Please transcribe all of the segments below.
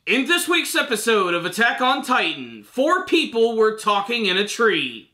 In this week's episode of Attack on Titan, 4 people were talking in a tree.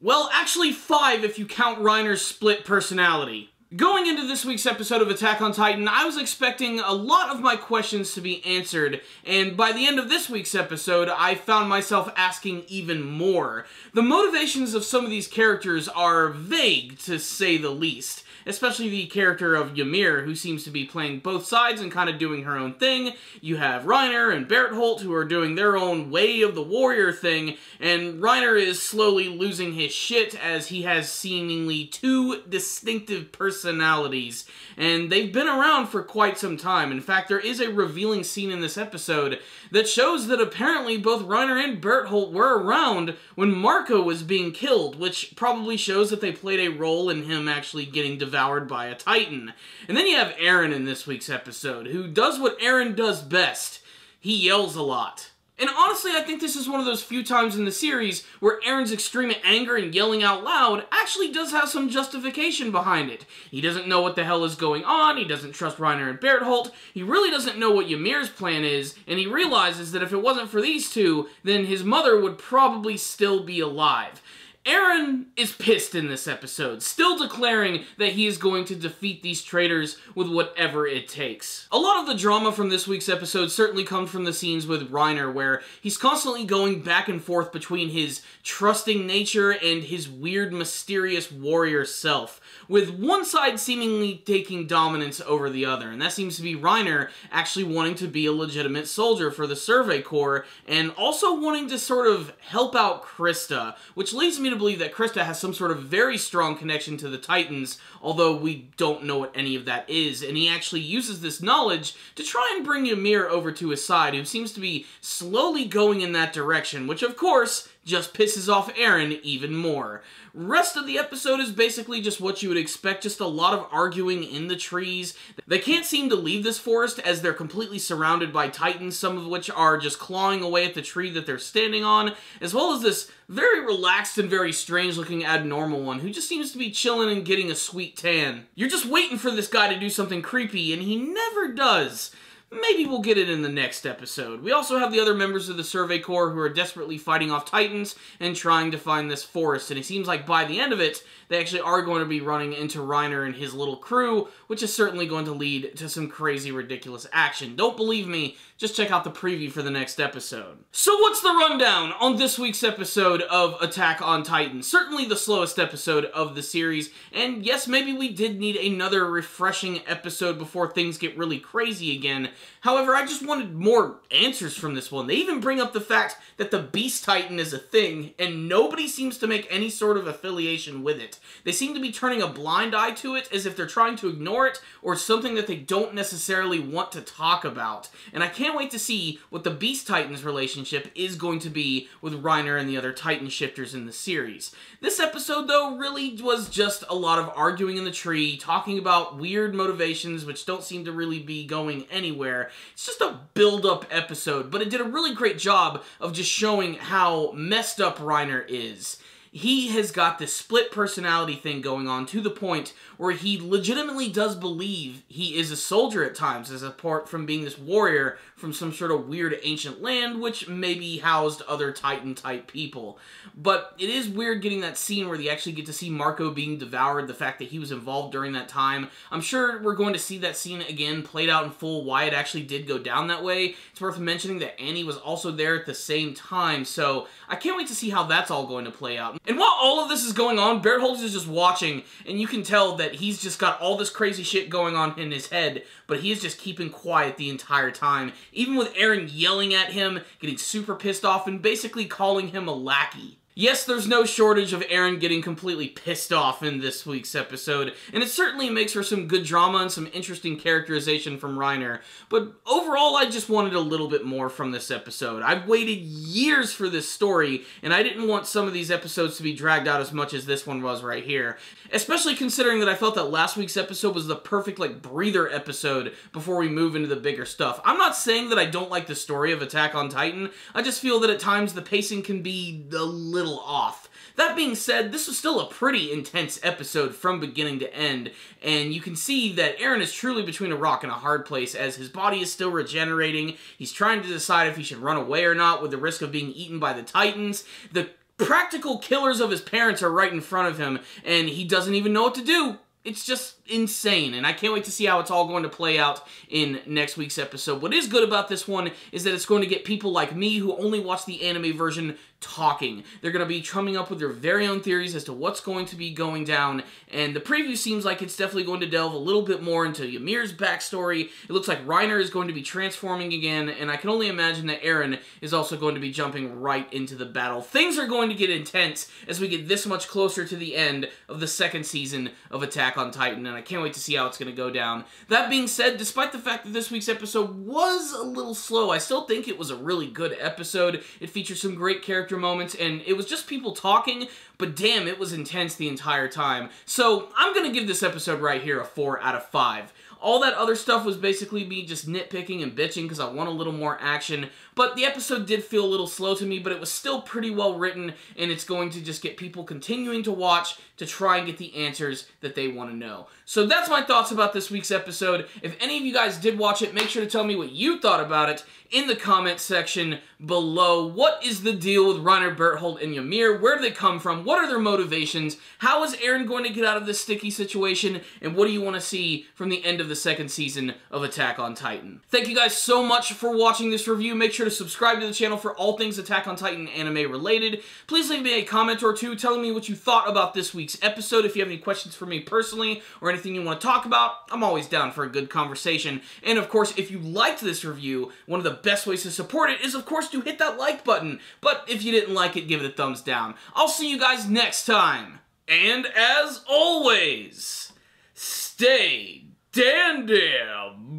Well, actually 5 if you count Reiner's split personality. Going into this week's episode of Attack on Titan, I was expecting a lot of my questions to be answered, and by the end of this week's episode, I found myself asking even more. The motivations of some of these characters are vague, to say the least. Especially the character of Ymir, who seems to be playing both sides and kind of doing her own thing. You have Reiner and Bertholdt, who are doing their own way of the warrior thing, and Reiner is slowly losing his shit as he has seemingly 2 distinctive personalities, and they've been around for quite some time. In fact, there is a revealing scene in this episode that shows that apparently both Reiner and Bertholdt were around when Marco was being killed, which probably shows that they played a role in him actually getting devoured by a Titan. And then you have Eren in this week's episode, who does what Eren does best. He yells a lot. And honestly, I think this is one of those few times in the series where Eren's extreme anger and yelling out loud actually does have some justification behind it. He doesn't know what the hell is going on, he doesn't trust Reiner and Bertholdt, he really doesn't know what Ymir's plan is, and he realizes that if it wasn't for these two, then his mother would probably still be alive. Eren is pissed in this episode, still declaring that he is going to defeat these traitors with whatever it takes. A lot of the drama from this week's episode certainly comes from the scenes with Reiner, where he's constantly going back and forth between his trusting nature and his weird, mysterious warrior self, with one side seemingly taking dominance over the other, and that seems to be Reiner actually wanting to be a legitimate soldier for the Survey Corps, and also wanting to sort of help out Krista, which leads me to believe that Krista has some sort of very strong connection to the Titans, although we don't know what any of that is, and he actually uses this knowledge to try and bring Ymir over to his side, who seems to be slowly going in that direction, which of course just pisses off Eren even more. Rest of the episode is basically just what you would expect, just a lot of arguing in the trees. They can't seem to leave this forest as they're completely surrounded by Titans, some of which are just clawing away at the tree that they're standing on, as well as this very relaxed and very strange looking abnormal one who just seems to be chilling and getting a sweet tan. You're just waiting for this guy to do something creepy, and he never does. Maybe we'll get it in the next episode. We also have the other members of the Survey Corps who are desperately fighting off Titans and trying to find this forest, and it seems like by the end of it, they actually are going to be running into Reiner and his little crew, which is certainly going to lead to some crazy, ridiculous action. Don't believe me? Just check out the preview for the next episode. So what's the rundown on this week's episode of Attack on Titan? Certainly the slowest episode of the series, and yes, maybe we did need another refreshing episode before things get really crazy again. However, I just wanted more answers from this one. They even bring up the fact that the Beast Titan is a thing, and nobody seems to make any sort of affiliation with it. They seem to be turning a blind eye to it as if they're trying to ignore it, or something that they don't necessarily want to talk about. And I can't wait to see what the Beast Titan's relationship is going to be with Reiner and the other Titan shifters in the series. This episode, though, really was just a lot of arguing in the tree, talking about weird motivations which don't seem to really be going anywhere. It's just a build-up episode, but it did a really great job of just showing how messed up Reiner is. He has got this split personality thing going on to the point where he legitimately does believe he is a soldier at times, as apart from being this warrior from some sort of weird ancient land which maybe housed other Titan-type people. But it is weird getting that scene where you actually get to see Marco being devoured, the fact that he was involved during that time. I'm sure we're going to see that scene again played out in full, why it actually did go down that way. It's worth mentioning that Annie was also there at the same time, so I can't wait to see how that's all going to play out. And while all of this is going on, Bertholdt is just watching, and you can tell that he's just got all this crazy shit going on in his head, but he is just keeping quiet the entire time, even with Eren yelling at him, getting super pissed off, and basically calling him a lackey. Yes, there's no shortage of Eren getting completely pissed off in this week's episode, and it certainly makes for some good drama and some interesting characterization from Reiner, but overall I just wanted a little bit more from this episode. I've waited years for this story, and I didn't want some of these episodes to be dragged out as much as this one was right here, especially considering that I felt that last week's episode was the perfect, like, breather episode before we move into the bigger stuff. I'm not saying that I don't like the story of Attack on Titan, I just feel that at times the pacing can be a little off. That being said, this was still a pretty intense episode from beginning to end, and you can see that Eren is truly between a rock and a hard place as his body is still regenerating. He's trying to decide if he should run away or not with the risk of being eaten by the Titans. The practical killers of his parents are right in front of him, and he doesn't even know what to do. It's just insane, and I can't wait to see how it's all going to play out in next week's episode. What is good about this one is that it's going to get people like me who only watch the anime version talking. They're going to be coming up with their very own theories as to what's going to be going down, and the preview seems like it's definitely going to delve a little bit more into Ymir's backstory. It looks like Reiner is going to be transforming again, and I can only imagine that Eren is also going to be jumping right into the battle. Things are going to get intense as we get this much closer to the end of the second season of Attack on Titan, and I can't wait to see how it's going to go down. That being said, despite the fact that this week's episode was a little slow, I still think it was a really good episode. It featured some great character moments, and it was just people talking, but damn, it was intense the entire time. So I'm going to give this episode right here a 4 out of 5. All that other stuff was basically me just nitpicking and bitching because I want a little more action, but the episode did feel a little slow to me, but it was still pretty well written, and it's going to just get people continuing to watch to try and get the answers that they want to know. So that's my thoughts about this week's episode. If any of you guys did watch it, make sure to tell me what you thought about it in the comment section below. What is the deal with Reiner, Bertholdt, and Ymir? Where do they come from? What are their motivations? How is Eren going to get out of this sticky situation? And what do you want to see from the end of the second season of Attack on Titan? Thank you guys so much for watching this review. Make sure to subscribe to the channel for all things Attack on Titan anime related. Please leave me a comment or two telling me what you thought about this week's episode. If you have any questions for me personally or anything you want to talk about, I'm always down for a good conversation. And of course, if you liked this review, one of the best ways to support it is of course to hit that like button. But if you didn't like it, give it a thumbs down. I'll see you guys next time. And as always, stay dandy,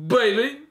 baby.